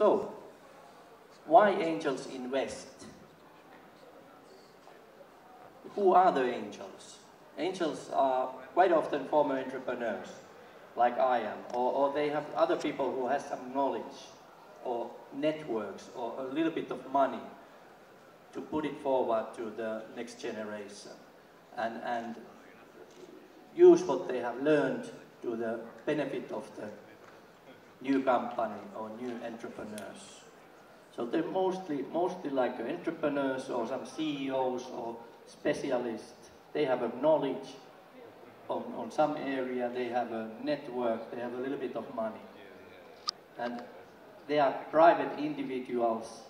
So, why angels invest? Who are the angels? Angels are quite often former entrepreneurs, like I am, or they have other people who have some knowledge, or networks, or a little bit of money to put it forward to the next generation, and use what they have learned to the benefit of the new company or new entrepreneurs. So they're mostly like entrepreneurs or some CEOs or specialists. They have a knowledge on some area, they have a network, they have a little bit of money. And they are private individuals,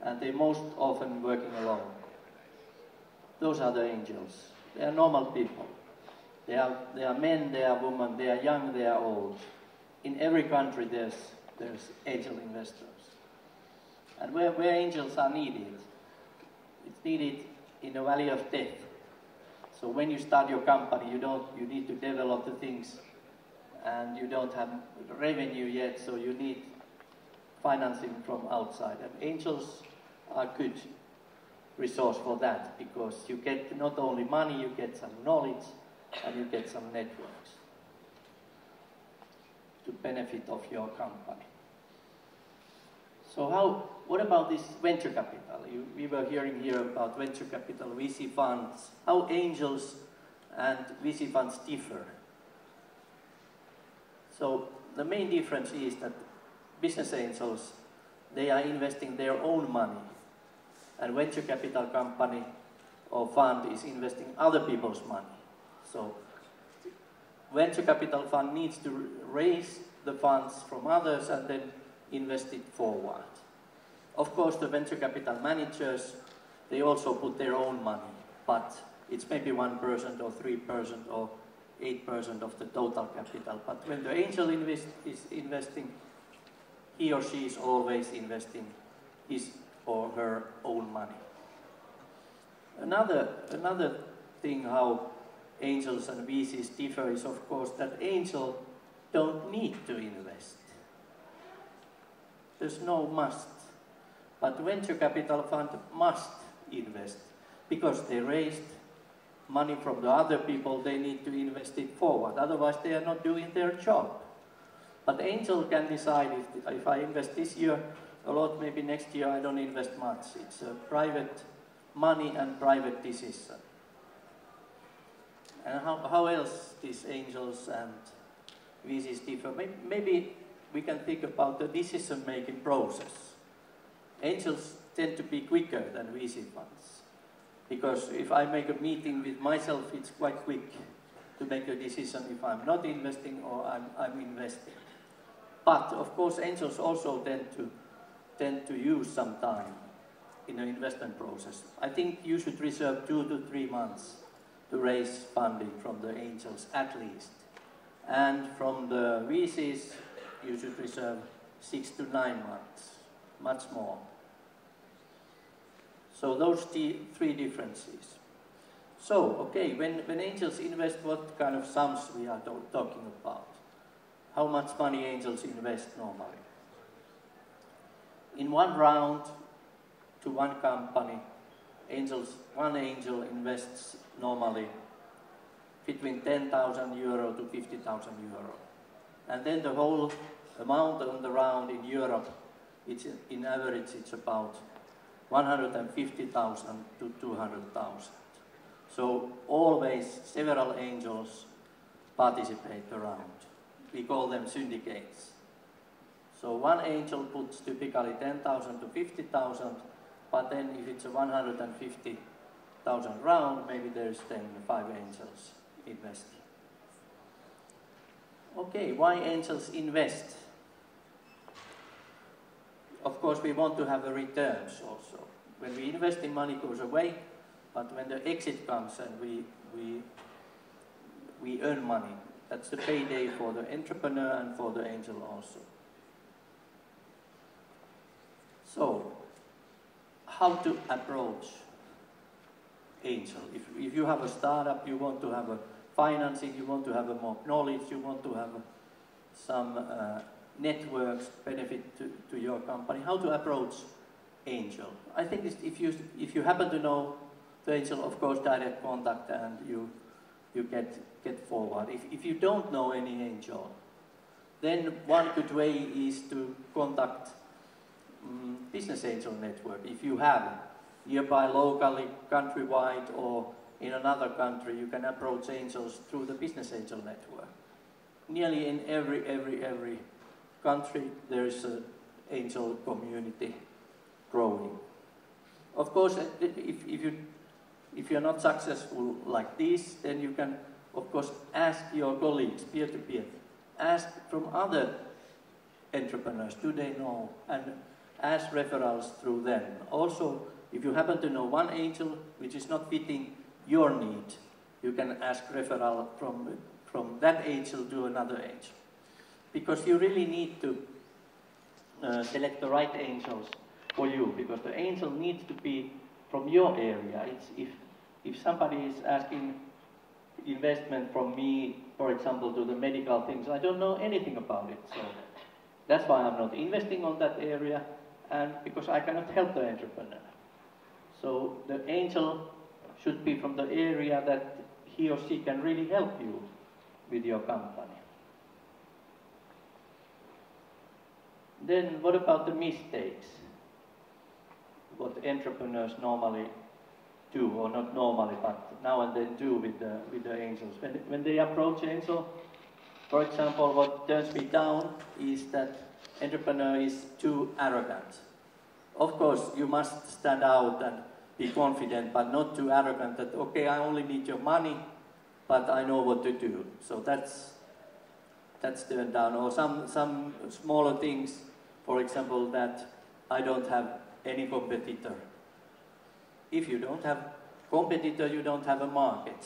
and they're most often working alone. Those are the angels. They are normal people. They are men, they are women, they are young, they are old. In every country there's angel investors. And where angels are needed, it's needed in the valley of death. So when you start your company, you need to develop the things, and you don't have revenue yet, so you need financing from outside. And angels are a good resource for that, because you get not only money, you get some knowledge, and you get some networks to benefit of your company. So what about this venture capital? We were hearing here about venture capital, VC funds, how angels and VC funds differ. So the main difference is that business angels, they are investing their own money, and venture capital company or fund is investing other people's money. So venture capital fund needs to raise the funds from others and then invest it forward. Of course, the venture capital managers, they also put their own money, but it's maybe 1% or 3% or 8% of the total capital. But when the angel is investing, he or she is always investing his or her own money. Another thing how angels and VCs differ is, of course, that angels don't need to invest. There's no must. But venture capital fund must invest, because they raised money from the other people, they need to invest it forward. Otherwise, they are not doing their job. But angel can decide if I invest this year a lot, maybe next year I don't invest much. It's a private money and private decision. And how else these angels and VCs differ? Maybe we can think about the decision-making process. Angels tend to be quicker than VC funds, because if I make a meeting with myself, it's quite quick to make a decision if I'm not investing or I'm investing. But of course, angels also tend to use some time in the investment process. I think you should reserve 2 to 3 months to raise funding from the angels at least. And from the VCs, you should reserve 6 to 9 months, much more. So those three differences. So, okay, when angels invest, what kind of sums we are talking about? How much money angels invest normally? In one round to one company, one angel invests normally between 10,000 euro to 50,000 euro. And then the whole amount on the round in Europe, in average it's about 150,000 to 200,000. So always several angels participate around. We call them syndicates. So one angel puts typically 10,000 to 50,000, but then if it's a 150,000 round, maybe there's then 5 angels investing. Okay, why angels invest? Of course, we want to have the returns also. When we invest in, money goes away, but when the exit comes and we earn money, that's the payday for the entrepreneur and for the angel also. So, how to approach angel? If you have a startup, you want to have a financing, you want to have a more knowledge, you want to have some networks benefit to your company, how to approach angel. I think if you happen to know the angel, of course, direct contact and you get forward. If you don't know any angel, then one good way is to contact business angel network. If you have nearby, locally, countrywide, or in another country, you can approach angels through the business angel network. Nearly in every country, there is an angel community growing. Of course, if you're not successful like this, then you can, of course, ask your colleagues peer-to-peer. Ask from other entrepreneurs, do they know, and ask referrals through them. Also, if you happen to know one angel which is not fitting your need, you can ask referral from that angel to another angel. Because you really need to select the right angels for you, because the angel needs to be from your area. If somebody is asking investment from me, for example, to the medical things, I don't know anything about it. So that's why I'm not investing on that area, and because I cannot help the entrepreneur. So the angel should be from the area that he or she can really help you with your company. Then what about the mistakes? What entrepreneurs normally do, or not normally, but now and then do with the angels. When they approach angel, for example, what turns me down is that entrepreneur is too arrogant. Of course, you must stand out and be confident, but not too arrogant that, okay, I only need your money, but I know what to do. So that's turned down. Or some smaller things, for example, that I don't have any competitor. If you don't have competitor, you don't have a market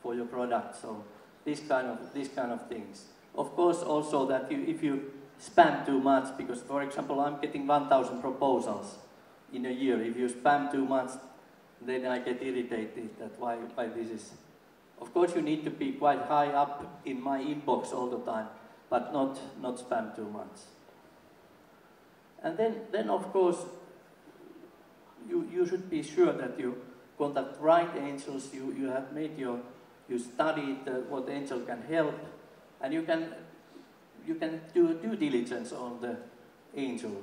for your product. So these kind of things. Of course, also that if you spam too much, because for example, I'm getting 1,000 proposals in a year. If you spam too much, then I get irritated that why this is. Of course, you need to be quite high up in my inbox all the time, but not spam too much. And then of course, you should be sure that you contact right angels. You have made you studied what angel can help, and you can do due diligence on the angel.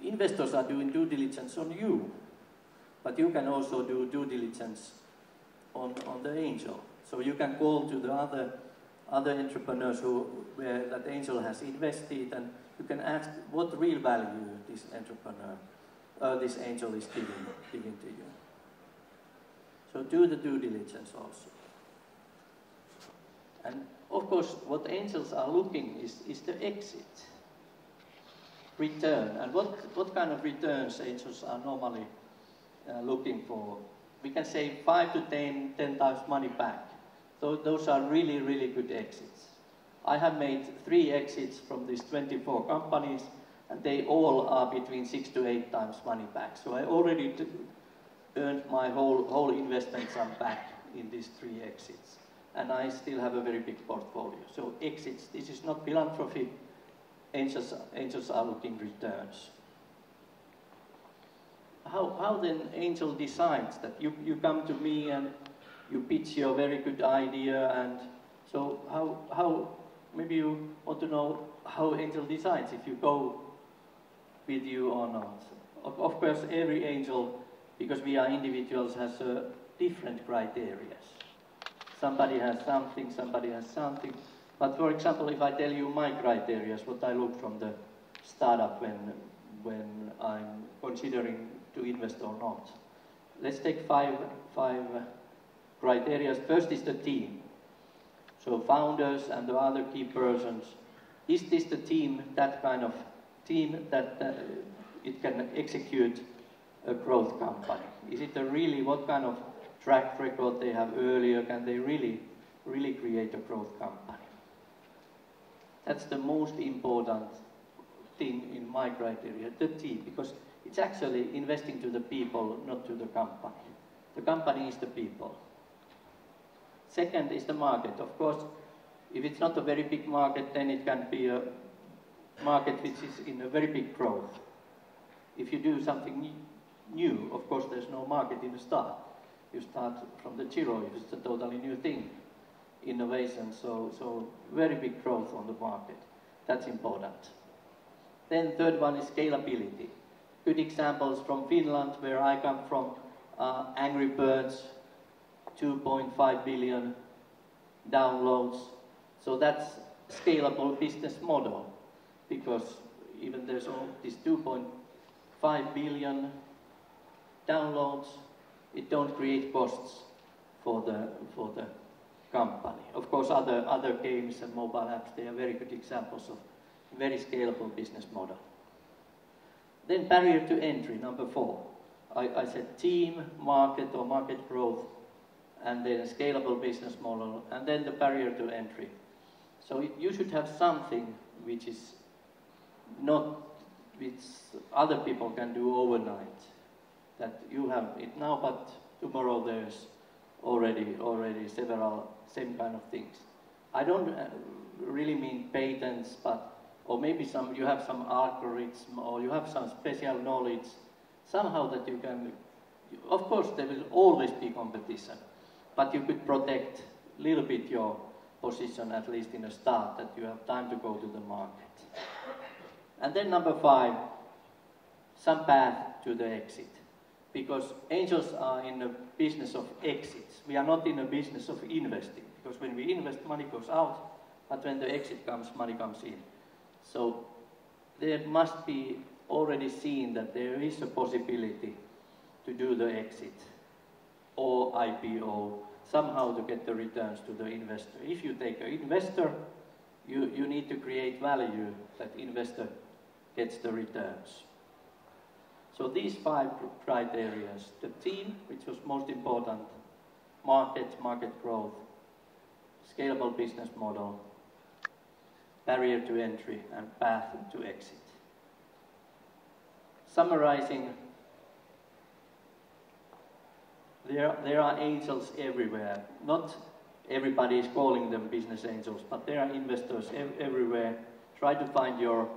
Investors are doing due diligence on you, but you can also do due diligence on the angel. So you can call to the other entrepreneurs where that angel has invested, and you can ask what real value this this angel is giving to you. So do the due diligence also. And of course, what angels are looking is the exit, return. And what kind of returns angels are normally looking for? We can say 5 to 10 times money back. So those are really, really good exits. I have made 3 exits from these 24 companies, and they all are between 6 to 8 times money back. So I already earned my whole investment sum back in these 3 exits. And I still have a very big portfolio. So exits, this is not philanthropy. Angels are looking returns. How then angel decides that you come to me and you pitch your very good idea, and so how maybe you want to know how angel decides if you go with you or not. Of course, every angel, because we are individuals, has different criteria. Somebody has something, somebody has something. But for example, if I tell you my criteria, what I look from the startup when I'm considering to invest or not. Let's take five criteria. First is the team. So founders and the other key persons. Is this the team, that kind of team that it can execute a growth company? Is it what kind of track record they have earlier? Can they really create a growth company? That's the most important thing in my criteria, the team, because it's actually investing to the people, not to the company. The company is the people. Second is the market. Of course, if it's not a very big market, then it can be a market which is in a very big growth. If you do something new, of course there's no market in the start. You start from the zero, it's a totally new thing. Innovation, so very big growth on the market. That's important. Then third one is scalability. Good examples from Finland, where I come from, Angry Birds, 2.5 billion downloads. So that's scalable business model, because even there's all this 2.5 billion downloads, it don't create costs for the company. Of course, other games and mobile apps, they are very good examples of very scalable business model. Then barrier to entry, number 4. I said team, market or market growth, and then scalable business model, and then the barrier to entry. So you should have something which is not, which other people can do overnight. That you have it now, but tomorrow there's already several same kind of things. I don't really mean patents, but or maybe you have some algorithm, or you have some special knowledge, somehow that you can. Of course, there will always be competition, but you could protect a little bit your position, at least in the start, that you have time to go to the market. And then number 5, some path to the exit. Because angels are in the business of exits. We are not in the business of investing. Because when we invest, money goes out, but when the exit comes, money comes in. So there must be already seen that there is a possibility to do the exit or IPO, somehow to get the returns to the investor. If you take an investor, you need to create value that investor gets the returns. So these 5 criteria, the team, which was most important, market growth, scalable business model, barrier to entry, and path to exit. Summarizing, there are angels everywhere. Not everybody is calling them business angels, but there are investors everywhere. Try to find your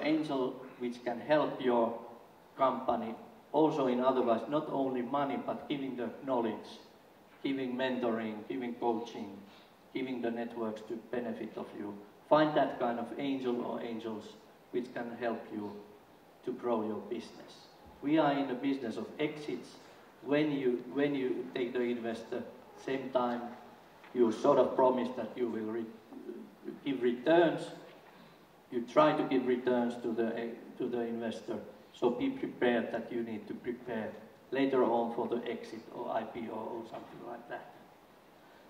angel which can help your company, also in otherwise, not only money, but giving the knowledge, giving mentoring, giving coaching, giving the networks to benefit of you. Find that kind of angel or angels which can help you to grow your business. We are in the business of exits. When you take the investor, same time you sort of promise that you will give returns. You try to give returns to the investor. So be prepared that you need to prepare later on for the exit or IPO or something like that.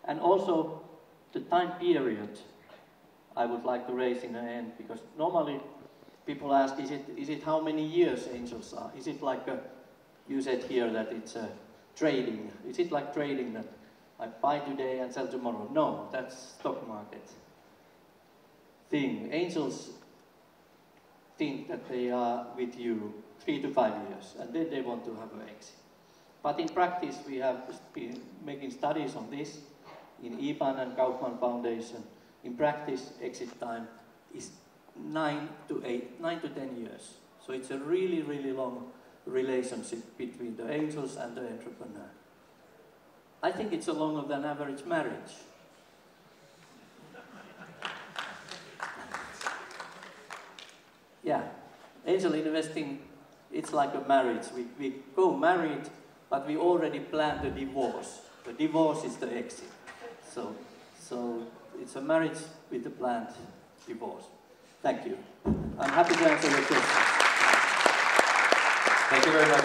And also the time period I would like to raise in the end, because normally people ask, is it how many years angels are? Is it like you said here that it's trading? Is it like trading that I buy today and sell tomorrow? No, that's stock market thing. Angels think that they are with you 3 to 5 years, and then they want to have an exit. But in practice, we have been making studies on this in IBAN and Kaufman Foundation. In practice, exit time is 9 to 10 years. So it's a really, really long relationship between the angels and the entrepreneur. I think it's a longer than average marriage. Yeah, angel investing, it's like a marriage. We go married, but we already plan the divorce. The divorce is the exit. So it's a marriage with a planned divorce. Thank you. I'm happy to answer your questions. Thank you very much,